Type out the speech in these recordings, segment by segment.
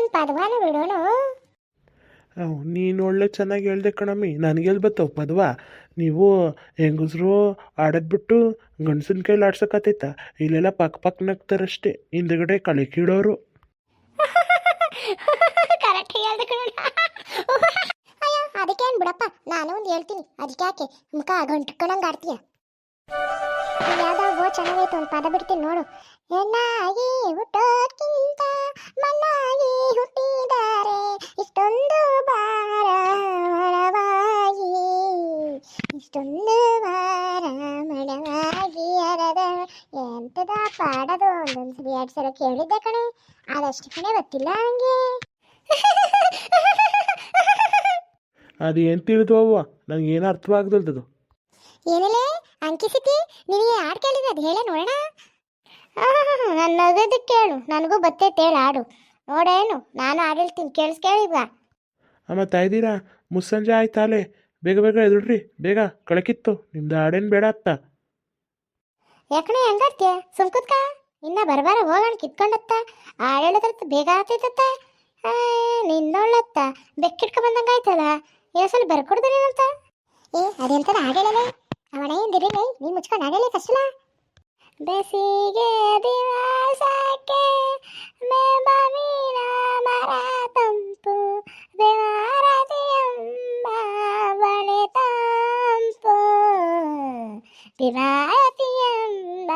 ಒಂದು ಪದವಾನ ಬಿಡೋಣ. ನೀನು ಒಳ್ಳೆ ಚೆನ್ನಾಗಿ ಹೇಳ್ದೆ ಕಣಮ್ಮಿ. ನನಗೆಲ್ಲಿ ಬತ್ತವ ಪದವ? ನೀವು ಹೆಂಗಸ್ರು ಆಡೋದು ಬಿಟ್ಟು ಗಂಡಸಿನ ಕೈಲಿ ಆಡ್ಸೋಕತ್ತೈತ? ಇಲ್ಲೆಲ್ಲ ಪಕ್ಕ ನಗ್ತಾರಷ್ಟೇ, ಹಿಂದ್ಗಡೆ ಕಳೆ ಕೀಳೋರು. ಕರೆಕ್ಟ್ ಹೇಳ್ದೆ ಕಣ. ಅಯ್ಯೋ ಅದಕ್ಕೇನು ಬಿಡಪ್ಪ, ನಾನು ಒಂದು ಹೇಳ್ತೀನಿ. ಅದಕ್ಕೆ ಯಾಕೆ ಮುಖ ಗಂಟ್ಕೊಂಡಂಗೆ ಆಡ್ತೀಯ? ಯಾವ್ದಾವ ಚೆನ್ನಾಗೈತೆ ಒಂದು ಪದ ಬಿಡ್ತೀನಿ ನೋಡು. ಹೆಣ್ಣಾಗಿ ಹುಟ್ಟೋಕ್ಕಿಂತ ಮಣ್ಣಾಗಿ ಹುಟ್ಟಿದ್ದಾರೆ ಇಷ್ಟೊಂದು ಭಾರ ಮಡವಾಗಿ, ಇಷ್ಟೊಂದು ಭಾರ ಮಡವಾಗಿ ಅರದ. ಎಂತದ ಪಾಡೋದು? ಒಂದೊಂದ್ಸರಿ 2 ಸಲ ಕೇಳಿದ್ದೆ ಕಣೆ, ಅದಷ್ಟು ಕಣೆ ಗೊತ್ತಿಲ್ಲ ಹಂಗೆ. ಅದು ಏನು ತಿಳಿದು ಅವ್ವ, ನನಗೇನು ಅರ್ಥವಾಗ್ದಲ್ದದು. ಏನೇಳೆ ಅಂಕಿಸಿತಿ, ನಿನಗೆ ಹಾಡು ಕೇಳಿದ್ರೆ ಅದು ಹೇಳೇ ನೋಡೋಣ. ನನ್ನ ನಗದಕ್ಕೆ ಕೇಳು, ನನಗೂ ಬತ್ತೈತೆ ಹೇಳು ಹಾಡು ನೋಡೇನು. ನಾನು ಹಾಡು ಹೇಳ್ತೀನಿ, ಕೇಳಿಸ್ಕೇಳಿಗ. ಅಮ್ಮ ತಾಯ್ದೀರಾ, ಮುಸ್ಸಂಜೆ ಆಯ್ತಾಲೆ, ಬೇಗ ಬೇಗ ಎದುಡ್ರಿ, ಬೇಗ ಕಳಕಿತ್ತು. ನಿಮ್ದು ಹಾಡೇನು ಬೇಡ ಅತ್ತ. ಯಾಕಣೆ ಹೆಂಗಾಡ್ತೀಯ? ಸುಮ್ಕುತ್ಕ, ಇನ್ನ ಬರಬಾರ ಹೋಗೋಣ ಕಿತ್ಕೊಂಡತ್ತ. ಹಾಡು ಹೇಳೋದ್ರತ್ತ ಬೇಗ ಆಗ್ತೈತತ್ತ. ನಿನ್ನೊಳ್ಳತ್ತ ಬೆಕ್ಕಿಟ್ಕ ಬಂದಂಗೆ ಆಯ್ತದ. ಏಸಲ್ಲಿ ಬರ್ಕೊಡ್ದೇನೇನಂತ? ಅದೆಂತದ ಹಾಡು ಹೇಳಲೆ ಅವಣ ಹಿಂದಿರಿಲೆ, ನೀನು ಮುಚ್ಕೊಂಡು ಹಾಡು ಹೇಳಿ ಕಷ್ಟಲ. ಬೇಸಿಗೆ ದಿವಸಕ್ಕೆ ಮೇಬಾವಿನ ಮರ ತಂಪು, ದೇವಾರತಿಯಂಬ ಬಳೆ ತಂಪು, ದಿವಾರತಿಯಂಬ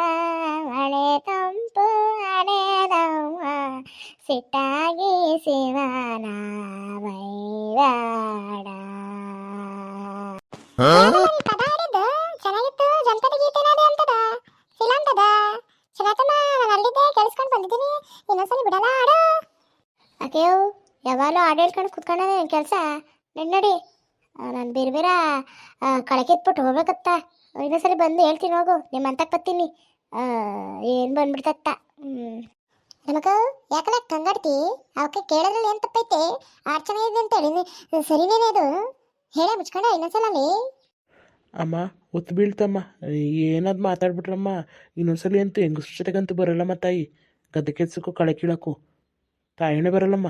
ಬಳೆ ತಂಪು ಹಣೆದವ್ವ ಸಿಟ್ಟಾಗಿ ಶಿವನ ಬೈದಾಡ. ಪದ ಹಾಡಿದ್ದು ಚೆನ್ನಾಗಿತ್ತು. ಜನಪದ ಗೀತೆನಾದೆ ಅಂತದ ಸಿಲಂತದ ಶಗತಮ್ಮ. ನಾನು ಅಲ್ಲಿದ್ದೆ ಕೇಳಿಸ್ಕೊಂಡು ಬಂದಿದ್ದೀನಿ. ಇನ್ನೊಂದ್ಸಲಿ ಬಿಡಲ್ಲ ಹಾಡು. ಅದೇವು ಯಾವಾಗಲೂ ಹಾಡು ಹೇಳ್ಕೊಂಡು ಕುತ್ಕೊಂಡ ಕೆಲಸ ನಡಿ. ನಾನು ಬೇರೆ ಬೇರೆ ಕಳಕಿತ್ಬಿಟ್ಟು ಹೋಗ್ಬೇಕತ್ತ. ಇನ್ನೊಂದ್ಸಲಿ ಬಂದು ಹೇಳ್ತೀನಿ ಹೋಗು, ನಿಮ್ಮ ಅಂತಕ್ಕೆ ಬರ್ತೀನಿ. ಏನು ಬಂದ್ಬಿಡ್ತತ್ತ. ನಮಗ ಯಾಕಲ್ಲ ಕಂಗಾಡ್ತಿ? ಅವಕ್ಕೆ ಕೇಳೋದ್ರಲ್ಲಿ ಏನು ತಪ್ಪೈತೆ? ಆರು ಚೆನ್ನಾಗಿದೆ ಅಂತ ಹೇಳಿ ಸರಿನೇನೆ ಅದು. ಹೇಳ ಮುಚ್ಕೊಂಡ ಇನ್ನೊಂದ್ಸಲ ಅಲ್ಲಿ. ಅಮ್ಮ ಒತ್ತು ಬೀಳ್ತಮ್ಮ, ಏನಾದ್ರು ಮಾತಾಡ್ಬಿಟ್ರಮ್ಮ. ಇನ್ನೊಂದ್ಸಲಿ ಅಂತೂ ಹೆಂಗಸ್ರ ಜೊತೆಗಂತೂ ಬರಲ್ಲಮ್ಮ ತಾಯಿ. ಗದ್ದೆ ಕೆಲ್ಸಕ್ಕೂ ಕಳೆ ಕೀಳಕ್ಕೂ ತಾಯಿನೇ ಬರಲ್ಲಮ್ಮ.